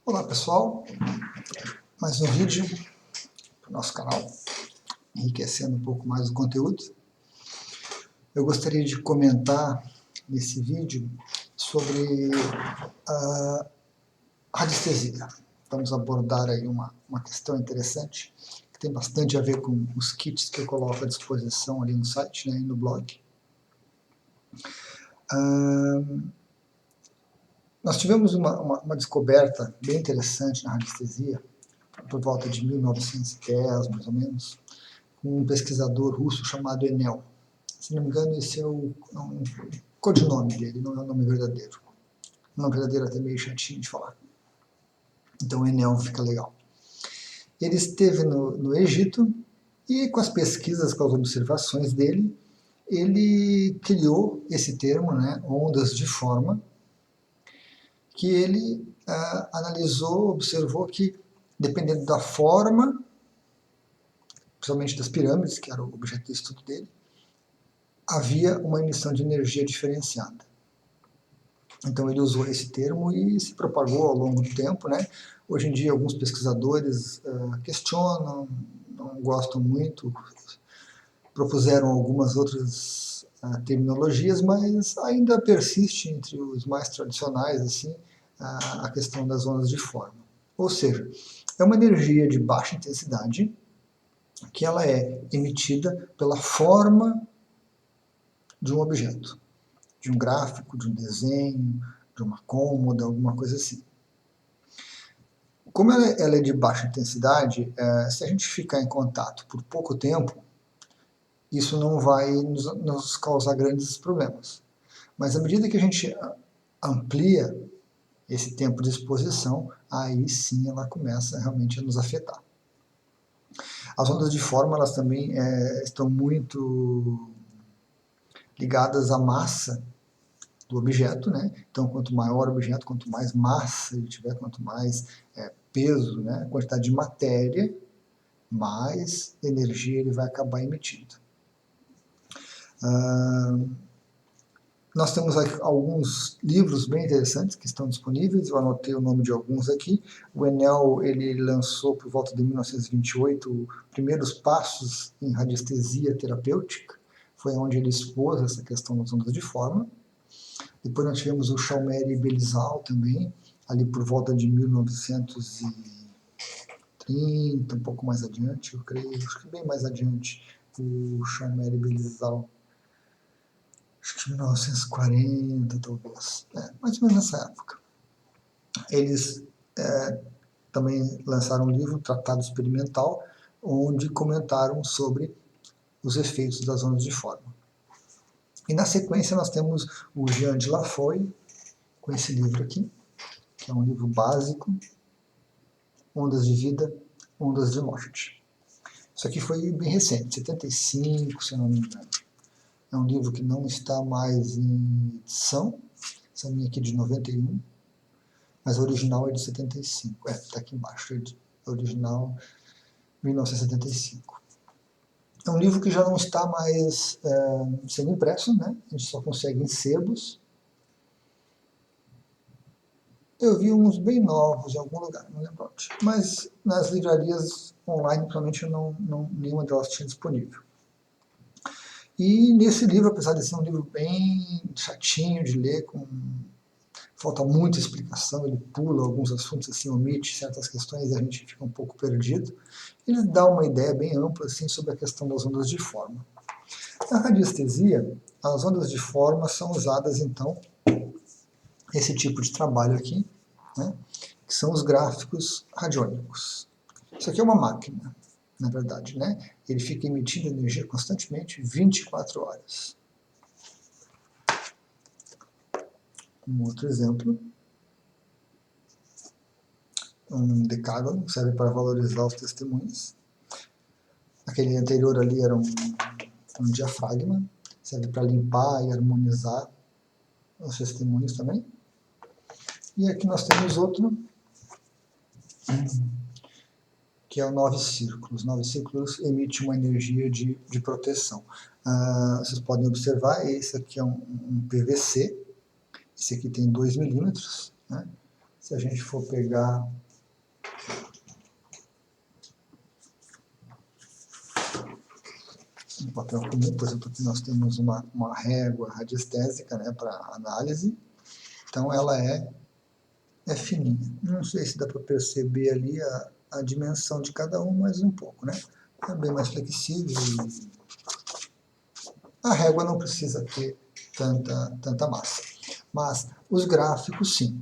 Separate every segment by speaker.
Speaker 1: Olá pessoal, mais um vídeo para o nosso canal, enriquecendo um pouco mais o conteúdo. Eu gostaria de comentar nesse vídeo sobre a radiestesia. Vamos abordar aí uma questão interessante, que tem bastante a ver com os kits que eu coloco à disposição ali no site, né, e no blog. Nós tivemos uma descoberta bem interessante na radiestesia, por volta de 1910, mais ou menos, com um pesquisador russo chamado Enel. Se não me engano, esse é o codinome dele, não é o nome verdadeiro. O nome verdadeiro é até meio chatinho de falar. Então, Enel fica legal. Ele esteve no Egito e, com as pesquisas, com as observações dele, ele criou esse termo, né, ondas de forma, que ele analisou, observou que, dependendo da forma, principalmente das pirâmides, que era o objeto de estudo dele, havia uma emissão de energia diferenciada. Então ele usou esse termo e se propagou ao longo do tempo, né? Hoje em dia alguns pesquisadores questionam, não gostam muito, propuseram algumas outras terminologias, mas ainda persiste entre os mais tradicionais assim a questão das ondas de forma. Ou seja, é uma energia de baixa intensidade que ela é emitida pela forma de um objeto, de um gráfico, de um desenho, de uma cômoda, alguma coisa assim. Como ela é de baixa intensidade, se a gente ficar em contato por pouco tempo, isso não vai nos causar grandes problemas. Mas à medida que a gente amplia esse tempo de exposição, aí sim ela começa realmente a nos afetar. As ondas de forma, elas também estão muito ligadas à massa do objeto, né? Então, quanto maior o objeto, quanto mais massa ele tiver, quanto mais peso, né? Quantidade de matéria, mais energia ele vai acabar emitindo. Nós temos alguns livros bem interessantes que estão disponíveis, eu anotei o nome de alguns aqui. O Enel, ele lançou por volta de 1928 primeiros passos em radiestesia terapêutica, foi onde ele expôs essa questão das ondas de forma. Depois nós tivemos o Chalmeri Belizal também, ali por volta de 1930, um pouco mais adiante, eu creio, acho que bem mais adiante, o Chalmeri Belizal, acho que 1940 talvez, mais ou menos nessa época. Eles também lançaram um livro, Tratado Experimental, onde comentaram sobre os efeitos das ondas de forma. E na sequência nós temos o Jean de La Foy, com esse livro aqui, que é um livro básico, Ondas de Vida, Ondas de Morte. Isso aqui foi bem recente, 75, se eu não me engano. É um livro que não está mais em edição, essa minha aqui é de 91, mas a original é de 75, está aqui embaixo, a original 1975. É um livro que já não está mais sendo impresso, né? A gente só consegue em sebos. Eu vi uns bem novos em algum lugar, não lembro onde. Mas nas livrarias online, provavelmente, nenhuma delas tinha disponível. E nesse livro, apesar de ser um livro bem chatinho de ler, falta muita explicação, ele pula alguns assuntos, assim, omite certas questões e a gente fica um pouco perdido, ele dá uma ideia bem ampla assim, sobre a questão das ondas de forma. Na radiestesia, as ondas de forma são usadas, então, esse tipo de trabalho aqui, né, que são os gráficos radiônicos. Isso aqui é uma máquina, na verdade, né? Ele fica emitindo energia constantemente 24 horas. Um outro exemplo, um decágono, serve para valorizar os testemunhos. Aquele anterior ali era um diafragma, serve para limpar e harmonizar os testemunhos também. E aqui nós temos outro, que é o 9 círculos. 9 círculos emite uma energia de proteção. Vocês podem observar, esse aqui é um PVC, esse aqui tem 2 milímetros, né? Se a gente for pegar um papel comum, por exemplo, aqui nós temos uma régua radiestésica, né, para análise, então ela é fininha. Não sei se dá para perceber ali a dimensão de cada um, mas um pouco, né? É bem mais flexível e a régua não precisa ter tanta massa. Mas os gráficos, sim.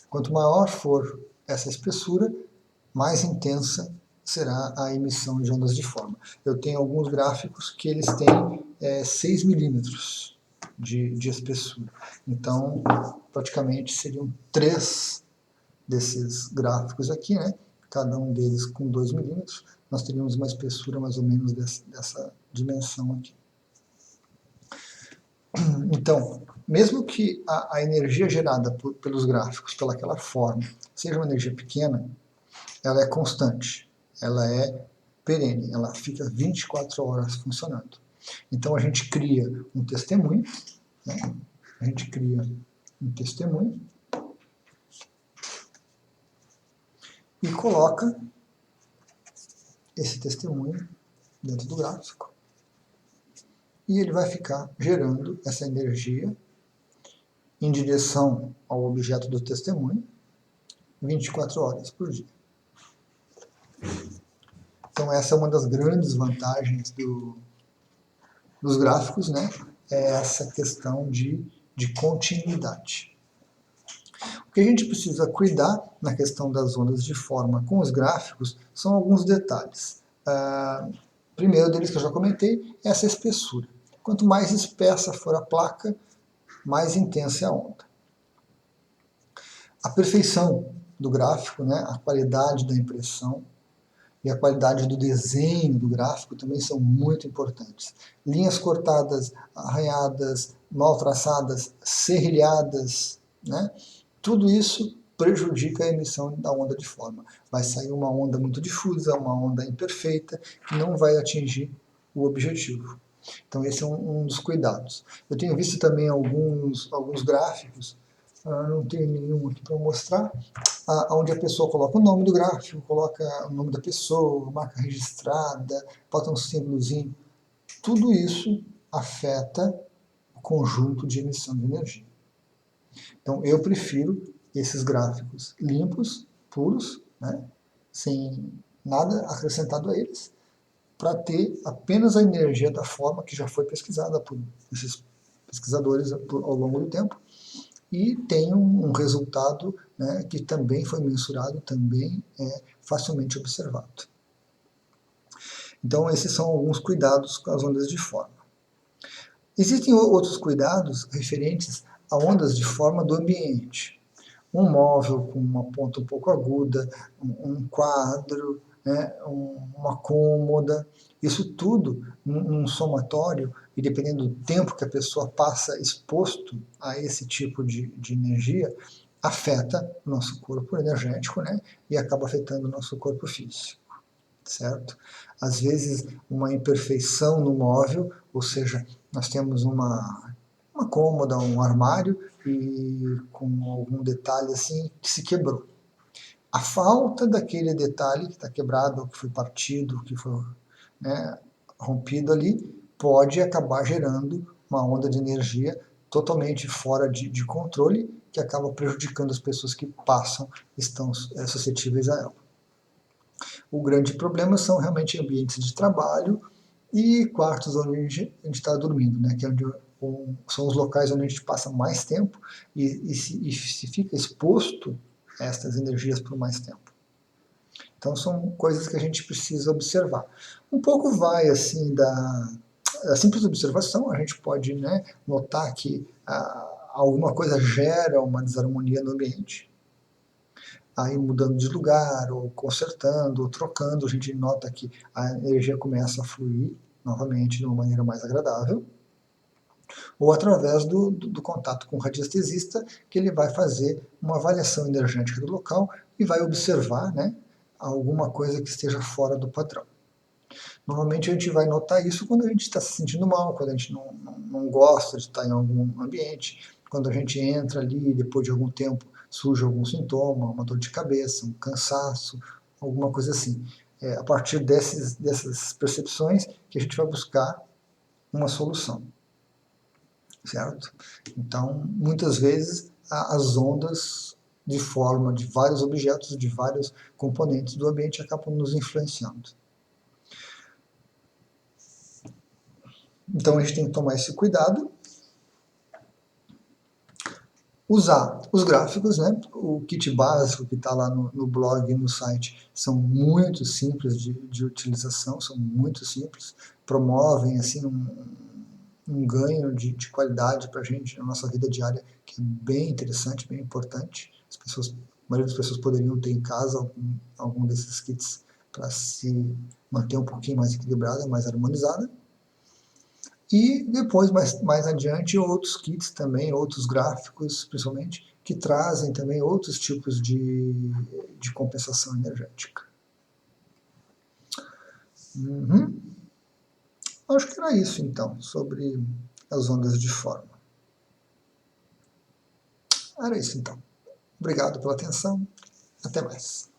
Speaker 1: Quanto maior for essa espessura, mais intensa será a emissão de ondas de forma. Eu tenho alguns gráficos que eles têm 6 milímetros de espessura. Então, praticamente seriam 3 desses gráficos aqui, né? Cada um deles com 2 milímetros. Nós teríamos uma espessura mais ou menos dessa dimensão aqui. Então, mesmo que a energia gerada pelos gráficos, pelaquela forma, seja uma energia pequena, ela é constante, ela é perene, ela fica 24 horas funcionando. Então a gente cria um testemunho, né? A gente cria um testemunho e coloca esse testemunho dentro do gráfico. E ele vai ficar gerando essa energia em direção ao objeto do testemunho 24 horas por dia. Então essa é uma das grandes vantagens dos gráficos, né? É essa questão de continuidade. O que a gente precisa cuidar na questão das ondas de forma com os gráficos são alguns detalhes. Primeiro deles que eu já comentei é essa espessura. Quanto mais espessa for a placa, mais intensa é a onda. A perfeição do gráfico, né, a qualidade da impressão e a qualidade do desenho do gráfico também são muito importantes. Linhas cortadas, arranhadas, mal traçadas, serrilhadas, né? Tudo isso prejudica a emissão da onda de forma. Vai sair uma onda muito difusa, uma onda imperfeita, que não vai atingir o objetivo. Então esse é um dos cuidados. Eu tenho visto também alguns gráficos, não tenho nenhum aqui para mostrar, onde a pessoa coloca o nome do gráfico, coloca o nome da pessoa, marca registrada, bota um símbolozinho. Tudo isso afeta o conjunto de emissão de energia. Então eu prefiro esses gráficos limpos, puros, né, sem nada acrescentado a eles, para ter apenas a energia da forma que já foi pesquisada por esses pesquisadores ao longo do tempo, e tem um resultado, né, que também foi mensurado, também é facilmente observado. Então esses são alguns cuidados com as ondas de forma. Existem outros cuidados referentes a ondas de forma do ambiente. Um móvel com uma ponta um pouco aguda, um quadro, né, uma cômoda, isso tudo num somatório, e dependendo do tempo que a pessoa passa exposto a esse tipo de energia, afeta o nosso corpo energético, né, e acaba afetando o nosso corpo físico, certo? Às vezes uma imperfeição no móvel, ou seja, nós temos uma cômoda, um armário, e com algum detalhe assim que se quebrou. A falta daquele detalhe que está quebrado, ou que foi partido, que foi, né, rompido ali, pode acabar gerando uma onda de energia totalmente fora de controle, que acaba prejudicando as pessoas que passam, estão suscetíveis a ela. O grande problema são realmente ambientes de trabalho e quartos onde a gente está dormindo, né, que é onde são os locais onde a gente passa mais tempo e se fica exposto a estas energias por mais tempo. Então são coisas que a gente precisa observar. Um pouco vai assim da simples observação, a gente pode, né, notar que alguma coisa gera uma desarmonia no ambiente. Aí mudando de lugar, ou consertando, ou trocando, a gente nota que a energia começa a fluir novamente de uma maneira mais agradável, ou através do contato com o radiestesista, que ele vai fazer uma avaliação energética do local e vai observar, né, alguma coisa que esteja fora do padrão. Normalmente a gente vai notar isso quando a gente está se sentindo mal, quando a gente não gosta de estar em algum ambiente, quando a gente entra ali e depois de algum tempo surge algum sintoma, uma dor de cabeça, um cansaço, alguma coisa assim. É a partir dessas percepções que a gente vai buscar uma solução, certo? Então, muitas vezes, as ondas de forma de vários objetos, de vários componentes do ambiente acabam nos influenciando. Então, a gente tem que tomar esse cuidado. Usar os gráficos, né? O kit básico que está lá no blog e no site são muito simples de utilização, são muito simples, promovem assim um ganho de qualidade para a gente na nossa vida diária, que é bem interessante, bem importante. A maioria das pessoas poderiam ter em casa algum desses kits para se manter um pouquinho mais equilibrada, mais harmonizada. E depois, mais adiante, outros kits também, outros gráficos, principalmente, que trazem também outros tipos de compensação energética. Acho que era isso, então, sobre as ondas de forma. Era isso, então. Obrigado pela atenção. Até mais.